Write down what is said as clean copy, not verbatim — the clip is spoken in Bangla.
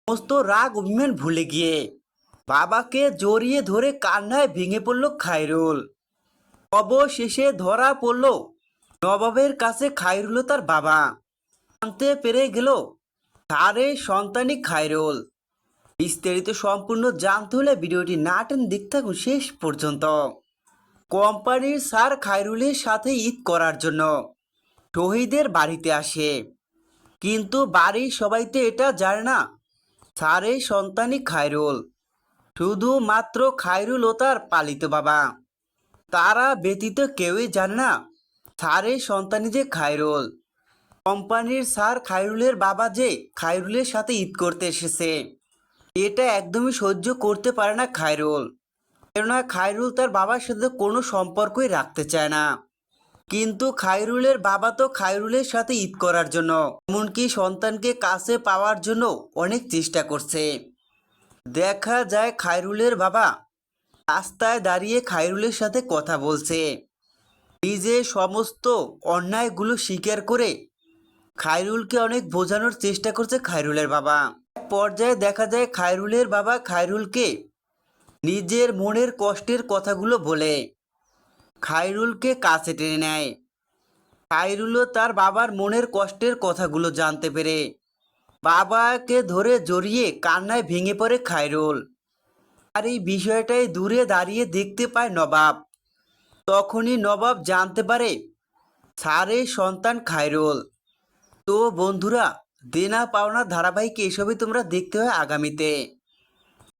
সমস্ত রাগ অভিমান ভুলে গিয়ে বাবাকে জড়িয়ে ধরে কান্নায় ভেঙে পড়ল খায়রুল। অবশেষে ধরা পড়ল নবাবের কাছে খায়রুল তার বাবা। জানতে পেরে গেল তারই সন্তানই খায়রুল। বিস্তারিত সম্পূর্ণ জানতে হলে ভিডিওটি না টেনে দেখতে থাকুন শেষ পর্যন্ত। কোম্পানির স্যার খায়রুলের সাথে ঈদ করার জন্য শহীদের বাড়িতে আসে, কিন্তু বাড়ির সবাই তো এটা জানে না স্যারের সন্তানই খায়রুল। শুধুমাত্র খায়রুল ও তার পালিত বাবা, তারা ব্যতীত কেউই জানে না স্যারের সন্তানই যে খায়রুল। কোম্পানির স্যার খায়রুলের বাবা যে খায়রুলের সাথে ঈদ করতে এসেছে, এটা একদমই সহ্য করতে পারে না খায়রুল। কেননা খায়রুল তার বাবার সাথে কোনো সম্পর্কই রাখতে চায় না। কিন্তু খায়রুলের বাবা তো খায়রুলের সাথে ঈদ করার জন্য, এমনকি সন্তানকে কাছে পাওয়ার জন্য অনেক চেষ্টা করছে। দেখা যায় খায়রুলের বাবা রাস্তায় দাঁড়িয়ে খায়রুলের সাথে কথা বলছে, নিজে সমস্ত অন্যায়গুলো স্বীকার করে খায়রুলকে অনেক বোঝানোর চেষ্টা করছে খায়রুলের বাবা। এক পর্যায়ে দেখা যায় খায়রুলের বাবা খায়রুলকে নিজের মনের কষ্টের কথাগুলো বলে খায়রুলকে কাছে টেনে নেয়। খায়রুলও তার বাবার মনের কষ্টের কথাগুলো জানতে পেরে বাবাকে ধরে জড়িয়ে কান্নায় ভেঙে পড়ে খায়রুল। আর এই বিষয়টাই দূরে দাঁড়িয়ে দেখতে পায় নবাব। তখনই নবাব জানতে পারে স্যারের সন্তান খায়রুল। তো বন্ধুরা, দেনা পাওনা ধারাবাহিক এসবই তোমরা দেখতে হয় আগামীতে।